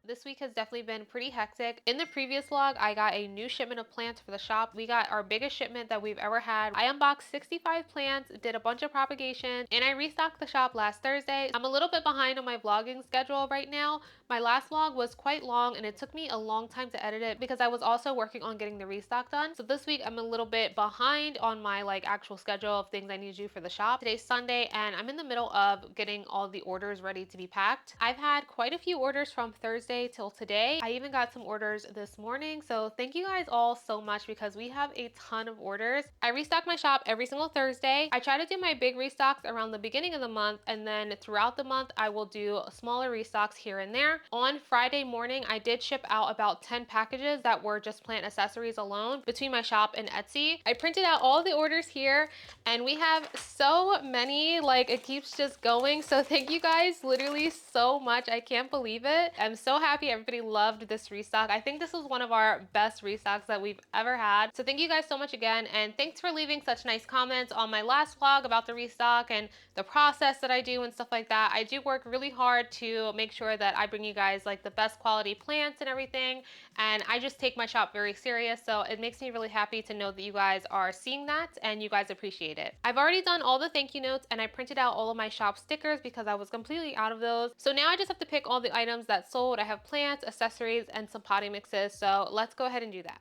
This week has definitely been pretty hectic. In the previous vlog, I got a new shipment of plants for the shop. We got our biggest shipment that we've ever had. I unboxed 65 plants, did a bunch of propagation, and I restocked the shop last Thursday. I'm a little bit behind on my vlogging schedule right now. My last vlog was quite long and it took me a long time to edit it because I was also working on getting the restock done. So this week I'm a little bit behind on my actual schedule of things I need to do for the shop. Today's Sunday and I'm in the middle of getting all the orders ready to be packed. I've had quite a few orders from Thursday till today. I even got some orders this morning. So thank you guys all so much because we have a ton of orders. I restock my shop every single Thursday. I try to do my big restocks around the beginning of the month, and then throughout the month I will do smaller restocks here and there. On Friday morning, I did ship out about 10 packages that were just plant accessories alone between my shop and Etsy. I printed out all the orders here and we have so many, it keeps just going. So thank you guys literally so much. I can't believe it. I'm so happy everybody loved this restock. I think this was one of our best restocks that we've ever had. So thank you guys so much again. And thanks for leaving such nice comments on my last vlog about the restock and the process that I do and stuff like that. I do work really hard to make sure that I bring you guys the best quality plants and everything. And I just take my shop very serious. So it makes me really happy to know that you guys are seeing that and you guys appreciate it. I've already done all the thank you notes and I printed out all of my shop stickers because I was completely out of those. So now I just have to pick all the items that sold. I have plants, accessories, and some potting mixes. So let's go ahead and do that.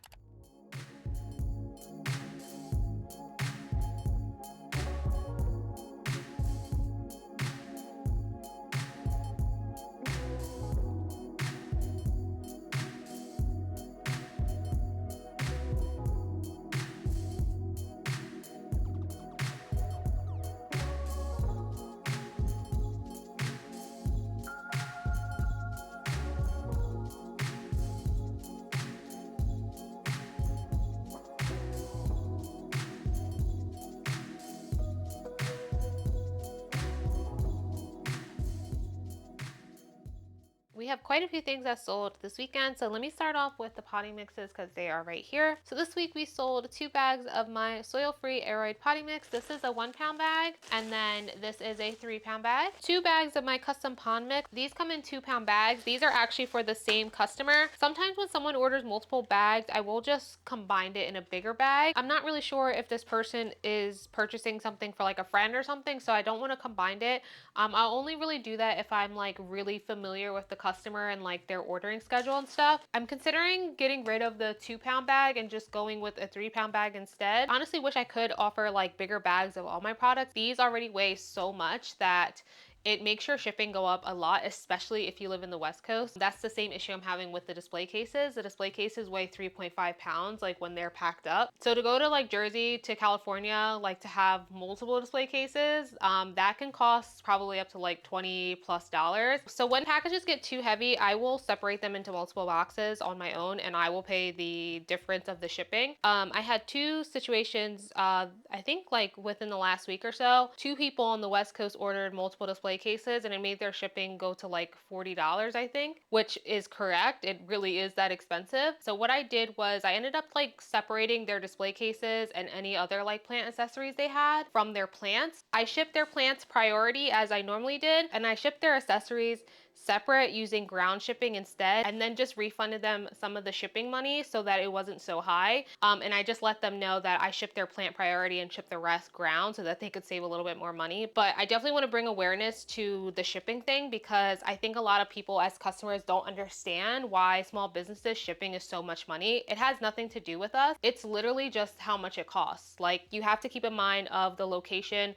We have quite a few things that sold this weekend. So let me start off with the potting mixes because they are right here. So this week we sold 2 bags of my soil-free aeroid potting mix. This is a 1 pound bag. And then this is a 3 pound bag. 2 bags of my custom pond mix. These come in 2 pound bags. These are actually for the same customer. Sometimes when someone orders multiple bags, I will just combine it in a bigger bag. I'm not really sure if this person is purchasing something for a friend or something. So I don't want to combine it. I'll only really do that if I'm really familiar with the customer and their ordering schedule and stuff. I'm considering getting rid of the 2 pound bag and just going with a 3 pound bag instead. Honestly, wish I could offer bigger bags of all my products. These already weigh so much that it makes your shipping go up a lot, especially if you live in the West Coast. That's the same issue I'm having with the display cases. The display cases weigh 3.5 pounds when they're packed up. So to go to Jersey to California, to have multiple display cases, that can cost probably up to $20+. So when packages get too heavy, I will separate them into multiple boxes on my own and I will pay the difference of the shipping. I had 2 situations, I think within the last week or so. 2 people on the West Coast ordered multiple display cases and it made their shipping go to $40, I think, which is correct. It really is that expensive. So what I did was I ended up separating their display cases and any other plant accessories they had from their plants. I shipped their plants priority as I normally did, and I shipped their accessories separate using ground shipping instead, and then just refunded them some of the shipping money so that it wasn't so high. And I just let them know that I shipped their plant priority and shipped the rest ground so that they could save a little bit more money. But I definitely want to bring awareness to the shipping thing, because I think a lot of people as customers don't understand why small businesses shipping is so much money. It has nothing to do with us. It's literally just how much it costs. Like, you have to keep in mind of the location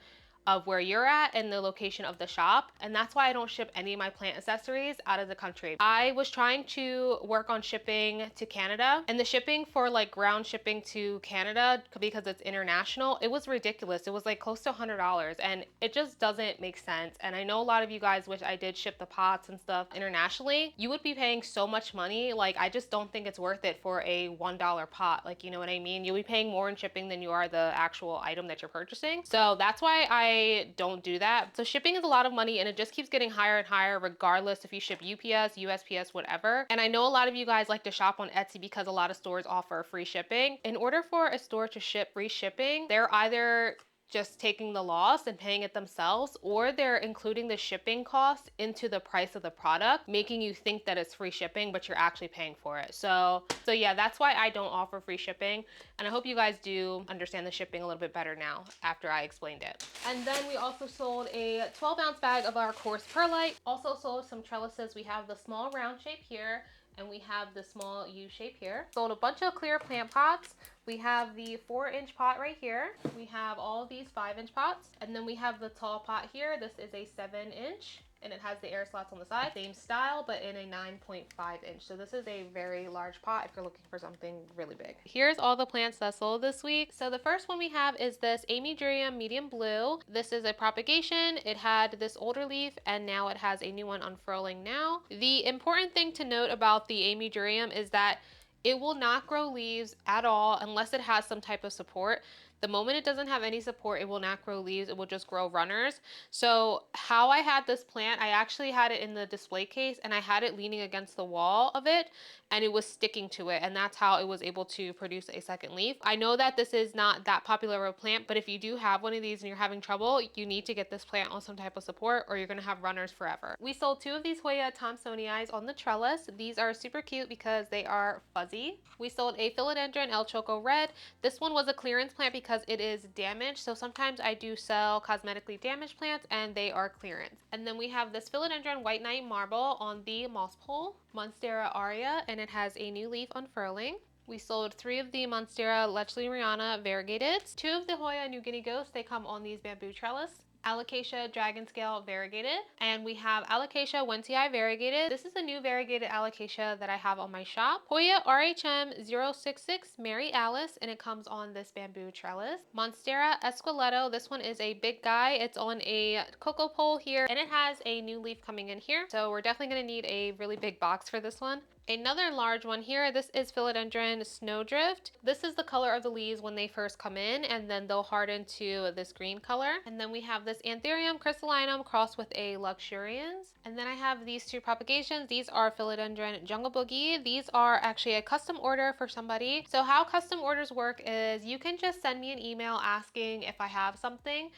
of where you're at and the location of the shop. And that's why I don't ship any of my plant accessories out of the country. I was trying to work on shipping to Canada, and the shipping for like ground shipping to Canada, because it's international, it was ridiculous. It was like close to $100, and it just doesn't make sense. And I know a lot of you guys wish I did ship the pots and stuff internationally. You would be paying so much money. Like, I just don't think it's worth it for a $1 pot. Like, you know what I mean? You'll be paying more in shipping than you are the actual item that you're purchasing. So that's why I don't do that. So shipping is a lot of money, and it just keeps getting higher and higher regardless if you ship UPS, USPS, whatever. And I know a lot of you guys like to shop on Etsy because a lot of stores offer free shipping. In order for a store to ship free shipping, they're either just taking the loss and paying it themselves, or they're including the shipping cost into the price of the product, making you think that it's free shipping, but you're actually paying for it. So yeah, that's why I don't offer free shipping. And I hope you guys do understand the shipping a little bit better now after I explained it. And then we also sold a 12-ounce bag of our coarse perlite. Also sold some trellises. We have the small round shape here, and we have the small U shape here. Sold a bunch of clear plant pots. We have the 4-inch pot right here. We have all of these 5-inch pots. And then we have the tall pot here. This is a 7-inch. And it has the air slots on the side. Same style, but in a 9.5 inch. So this is a very large pot if you're looking for something really big. Here's all the plants that sold this week. So the first one we have is this Amy Durium medium blue. This is a propagation. It had this older leaf, and now it has a new one unfurling now. The important thing to note about the Amy Durium is that it will not grow leaves at all unless it has some type of support. The moment it doesn't have any support, it will not grow leaves. It will just grow runners. So how I had this plant, I actually had it in the display case, and I had it leaning against the wall of it, and it was sticking to it. And that's how it was able to produce a second leaf. I know that this is not that popular of a plant, but if you do have one of these and you're having trouble, you need to get this plant on some type of support, or you're gonna have runners forever. We sold 2 of these Hoya Thomsonii on the trellis. These are super cute because they are fuzzy. We sold a Philodendron El Choco Red. This one was a clearance plant because it is damaged. So sometimes I do sell cosmetically damaged plants, and they are clearance. And then we have this Philodendron White Knight Marble on the moss pole, Monstera Aria, and it has a new leaf unfurling. We sold 3 of the Monstera Lechleriana variegated. 2 of the Hoya New Guinea Ghosts, they come on these bamboo trellis. Alocasia Dragon Scale variegated, and we have Alocasia Wentii variegated. This is a new variegated alocasia that I have on my shop. Hoya RHM 066 Mary Alice, and it comes on this bamboo trellis. Monstera Esqueleto, this one is a big guy. It's on a cocoa pole here, and it has a new leaf coming in here. So we're definitely gonna need a really big box for this one. Another large one here, this is Philodendron Snowdrift. This is the color of the leaves when they first come in, and then they'll harden to this green color. And then we have this Anthurium crystallinum crossed with a Luxurians. And then I have these 2 propagations. These are Philodendron Jungle Boogie. These are actually a custom order for somebody. So how custom orders work is you can just send me an email asking if I have something.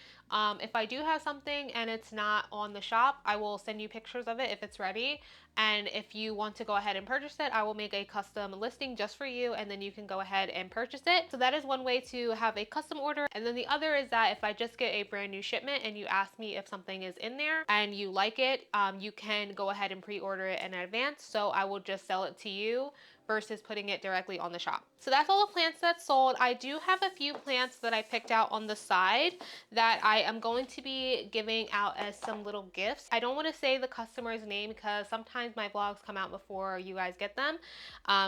If I do have something and it's not on the shop, I will send you pictures of it if it's ready. And if you want to go ahead and purchase it, I will make a custom listing just for you, and then you can go ahead and purchase it. So that is one way to have a custom order. And then the other is that if I just get a brand new shipment and you ask me if something is in there and you like it, you can go ahead and pre-order it in advance. So I will just sell it to you versus putting it directly on the shop. So that's all the plants that sold. I do have a few plants that I picked out on the side that I am going to be giving out as some little gifts. I don't want to say the customer's name because sometimes my vlogs come out before you guys get them.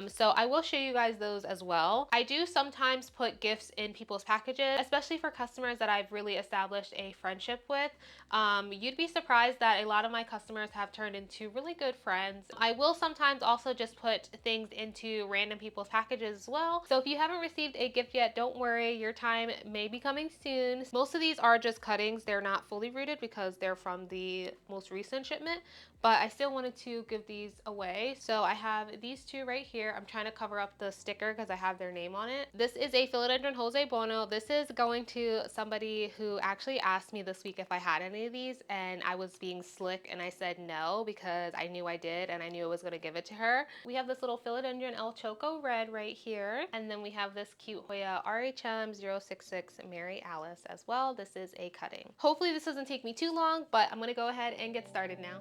So I will show you guys those as well. I do sometimes put gifts in people's packages, especially for customers that I've really established a friendship with. You'd be surprised that a lot of my customers have turned into really good friends. I will sometimes also just put things into random people's packages as well. So if you haven't received a gift yet, don't worry, your time may be coming soon. Most of these are just cuttings. They're not fully rooted because they're from the most recent shipment, but I still wanted to give these away. So I have these two right here. I'm trying to cover up the sticker because I have their name on it. This is a Philodendron Jose Bono. This is going to somebody who actually asked me this week if I had any of these, and I was being slick and I said no because I knew I did and I knew I was going to give it to her. We have this little Philodendron El Choco Red right here, and then we have this cute Hoya RHM 066 Mary Alice as well. This is a cutting. Hopefully this doesn't take me too long, but I'm going to go ahead and get started now.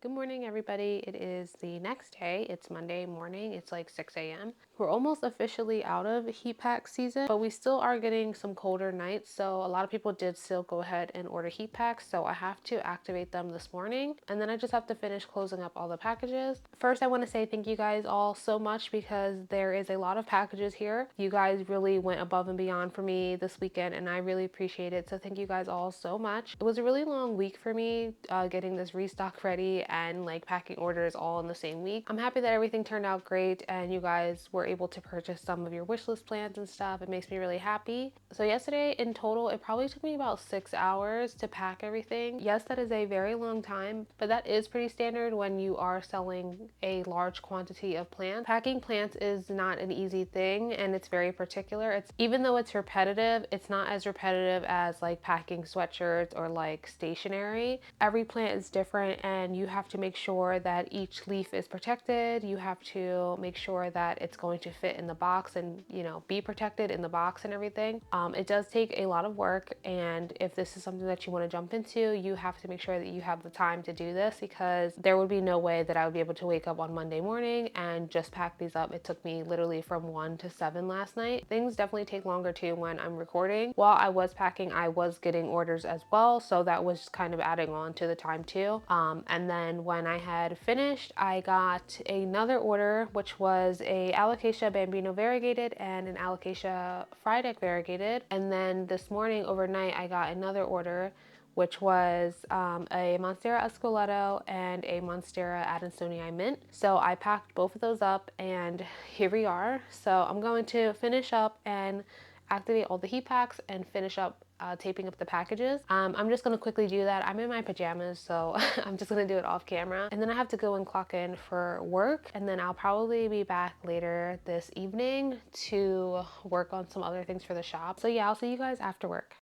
Good morning, everybody. It is the next day. It's Monday morning. It's like 6 a.m. We're almost officially out of heat pack season, but we still are getting some colder nights. So a lot of people did still go ahead and order heat packs. So I have to activate them this morning, and then I just have to finish closing up all the packages. First, I want to say thank you guys all so much because there is a lot of packages here. You guys really went above and beyond for me this weekend, and I really appreciate it. So thank you guys all so much. It was a really long week for me getting this restock ready and like packing orders all in the same week. I'm happy that everything turned out great and you guys were able to purchase some of your wish list plans and stuff. It makes me really happy. So yesterday in total, it probably took me about 6 hours to pack everything. Yes, that is a very long time, but that is pretty standard when you are selling a large quantity of plants. Packing plants is not an easy thing and it's very particular. Even though it's repetitive, it's not as repetitive as like packing sweatshirts or like stationery. Every plant is different and you have to make sure that each leaf is protected. You have to make sure that it's going to fit in the box and, you know, be protected in the box and everything. It does take a lot of work, and if this is something that you want to jump into, you have to make sure that you have the time to do this, because there would be no way that I would be able to wake up on Monday morning and just pack these up. It took me literally from 1 to 7 last night. Things definitely take longer too when I'm recording. While I was packing, I was getting orders as well, so that was kind of adding on to the time too. And then when I had finished, I got another order, which was a Alocasia Bambino variegated and an Alocasia Frydek variegated. And then this morning overnight, I got another order, which was a Monstera Esqueleto and a Monstera Adansonii Mint. So I packed both of those up and here we are. So I'm going to finish up and activate all the heat packs and finish up taping up the packages. I'm just gonna quickly do that. I'm in my pajamas, so I'm just gonna do it off camera. And then I have to go and clock in for work, and then I'll probably be back later this evening to work on some other things for the shop. So yeah, I'll see you guys after work.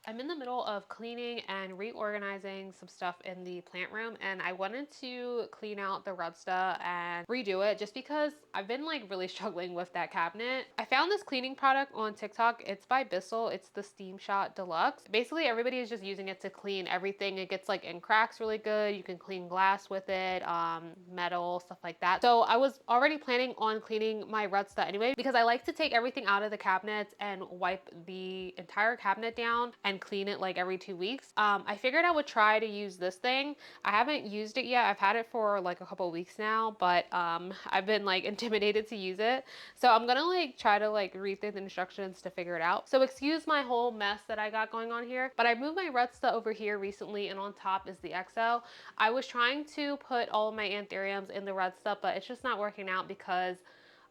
I'm in the middle of cleaning and reorganizing some stuff in the plant room, and I wanted to clean out the Rudsta and redo it just because I've been like really struggling with that cabinet. I found this cleaning product on TikTok. It's by Bissell. It's the Steam Shot Deluxe. Basically everybody is just using it to clean everything. It gets like in cracks really good. You can clean glass with it, metal, stuff like that. So I was already planning on cleaning my Rudsta anyway because I like to take everything out of the cabinets and wipe the entire cabinet down and clean it like every 2 weeks. I figured I would try to use this thing. I haven't used it yet. I've had it for like a couple weeks now, but I've been like intimidated to use it. So I'm gonna like try to like read through the instructions to figure it out. So excuse my whole mess that I got going on here, but I moved my Rudsta over here recently and on top is the XO. I was trying to put all of my anthuriums in the Rudsta, but it's just not working out because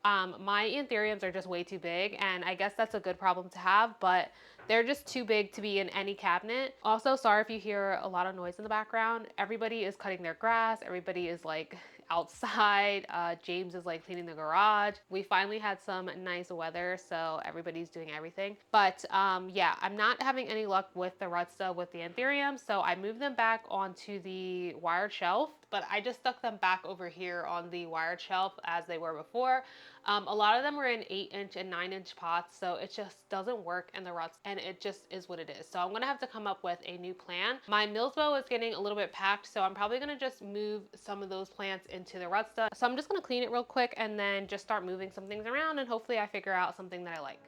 my anthuriums are just way too big, and I guess that's a good problem to have, but they're just too big to be in any cabinet. Also, sorry if you hear a lot of noise in the background. Everybody is cutting their grass. Everybody is like outside. James is like cleaning the garage. We finally had some nice weather, so everybody's doing everything. But yeah, I'm not having any luck with the Rudsta with the anthurium, so I moved them back onto the wired shelf, but I just stuck them back over here on the wired shelf as they were before. A lot of them were in 8-inch and 9-inch pots, so it just doesn't work in the ruts, and it just is what it is. So I'm gonna have to come up with a new plan. My Millsbow is getting a little bit packed, so I'm probably gonna just move some of those plants into the Rutsta. So I'm just gonna clean it real quick and then just start moving some things around, and hopefully I figure out something that I like.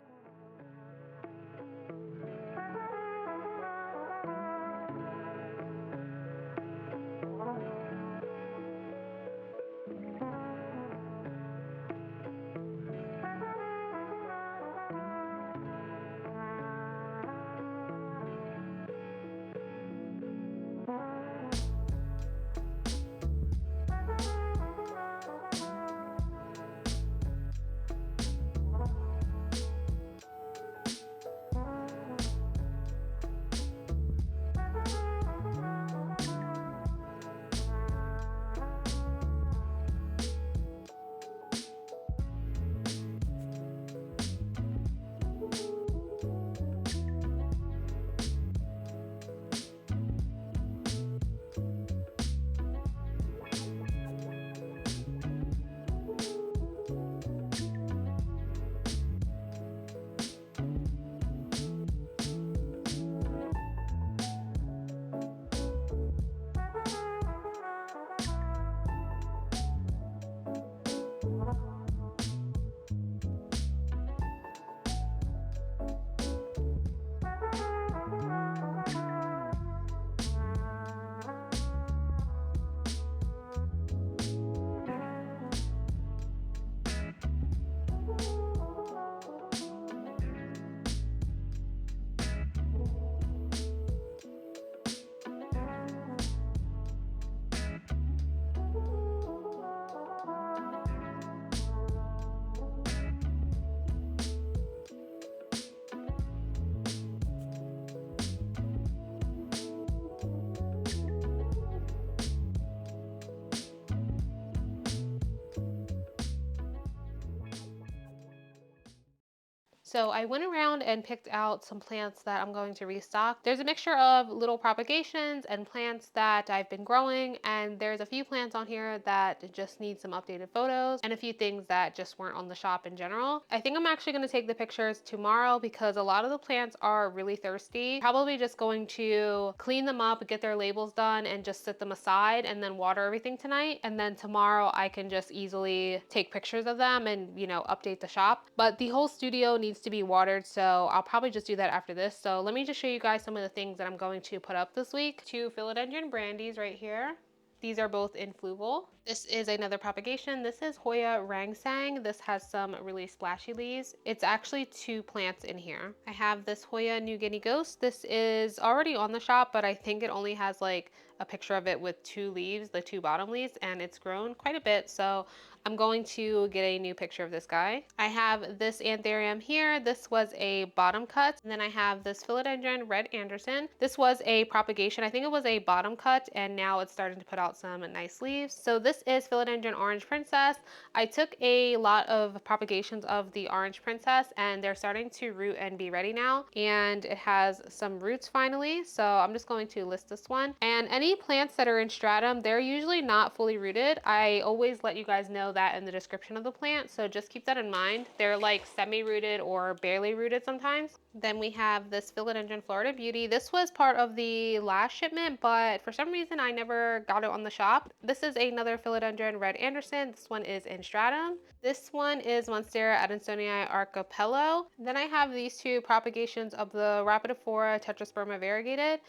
So I went around and picked out some plants that I'm going to restock. There's a mixture of little propagations and plants that I've been growing, and there's a few plants on here that just need some updated photos and a few things that just weren't on the shop in general. I think I'm actually going to take the pictures tomorrow because a lot of the plants are really thirsty. Probably just going to clean them up, get their labels done, and just set them aside and then water everything tonight. And then tomorrow I can just easily take pictures of them and, you know, update the shop. But the whole studio needs to be watered, so I'll probably just do that after this. So let me just show you guys some of the things that I'm going to put up this week. Two philodendron brandies right here. These are both in Fluval. This is another propagation. This is Hoya Rangsang. This has some really splashy leaves. It's actually 2 plants in here. I have this Hoya New Guinea Ghost. This is already on the shop, but I think it only has like a picture of it with 2 leaves, the 2 bottom leaves, and it's grown quite a bit. So I'm going to get a new picture of this guy. I have this anthurium here. This was a bottom cut. And then I have this philodendron Red Anderson. This was a propagation. I think it was a bottom cut, and now it's starting to put out some nice leaves. So this is philodendron Orange Princess. I took a lot of propagations of the Orange Princess, and they're starting to root and be ready now. And it has some roots finally. So I'm just going to list this one. And any plants that are in stratum, they're usually not fully rooted. I always let you guys know that in the description of the plant, so just keep that in mind. They're like semi-rooted or barely rooted sometimes. Then we have this philodendron Florida Beauty. This was part of the last shipment, but for some reason I never got it on the shop. This is another philodendron Red Anderson. This one is in stratum. This one is Monstera adansonii Archipelo. Then I have these 2 propagations of the Rapidophora Tetrasperma variegated.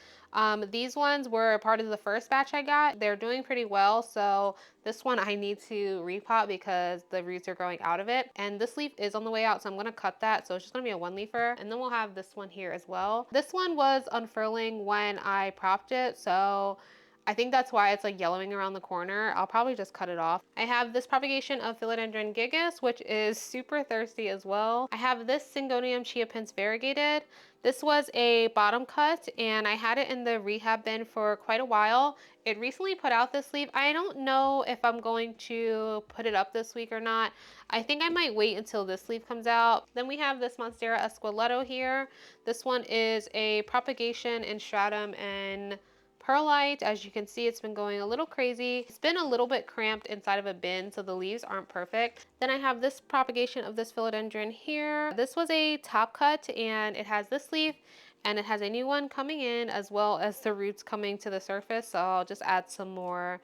These ones were part of the first batch I got. They're doing pretty well, so this one I need to repot because the roots are growing out of it. And this leaf is on the way out, so I'm gonna cut that. So it's just gonna be a 1 leafer. And then we'll have this one here as well. This one was unfurling when I propped it, so I think that's why it's like yellowing around the corner. I'll probably just cut it off. I have this propagation of Philodendron gigas, which is super thirsty as well. I have this Syngonium chiapense variegated. This was a bottom cut, and I had it in the rehab bin for quite a while. It recently put out this leaf. I don't know if I'm going to put it up this week or not. I think I might wait until this leaf comes out. Then we have this Monstera Esqueleto here. This one is a propagation in stratum and perlite. As you can see, it's been going a little crazy. It's been a little bit cramped inside of a bin, so the leaves aren't perfect. Then I have this propagation of this philodendron here. This was a top cut, and it has this leaf, and it has a new one coming in, as well as the roots coming to the surface. So I'll just add some more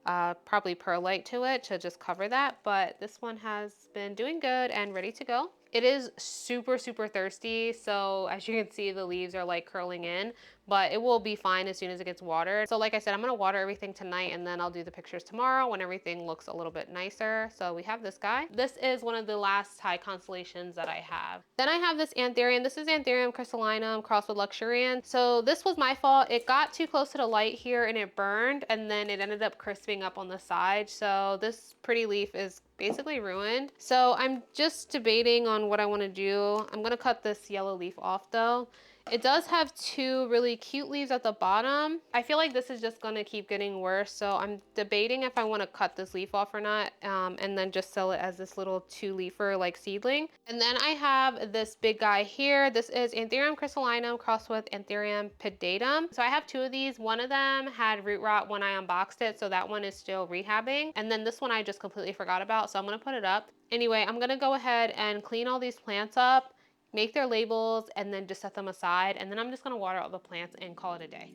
probably perlite to it to just cover that. But this one has been doing good and ready to go. It is super, super thirsty. So as you can see, the leaves are like curling in, but it will be fine as soon as it gets watered. So like I said, I'm gonna water everything tonight, and then I'll do the pictures tomorrow when everything looks a little bit nicer. So we have this guy. This is one of the last high constellations that I have. Then I have this anthurium. This is Anthurium crystallinum crossed with luxurian. So this was my fault. It got too close to the light here and it burned, and then it ended up crisping up on the side. So this pretty leaf is basically ruined. So I'm just debating on what I want to do. I'm gonna cut this yellow leaf off though. It does have 2 really cute leaves at the bottom. I feel like this is just gonna keep getting worse, so I'm debating if I want to cut this leaf off or not, and then just sell it as this little 2-leafer like seedling. And then I have this big guy here. This is Anthurium crystallinum crossed with Anthurium pedatum. So I have 2 of these. One of them had root rot when I unboxed it, so that one is still rehabbing. And then this one I just completely forgot about, so I'm gonna put it up. Anyway, I'm gonna go ahead and clean all these plants up, make their labels, and then just set them aside. And then I'm just gonna water all the plants and call it a day.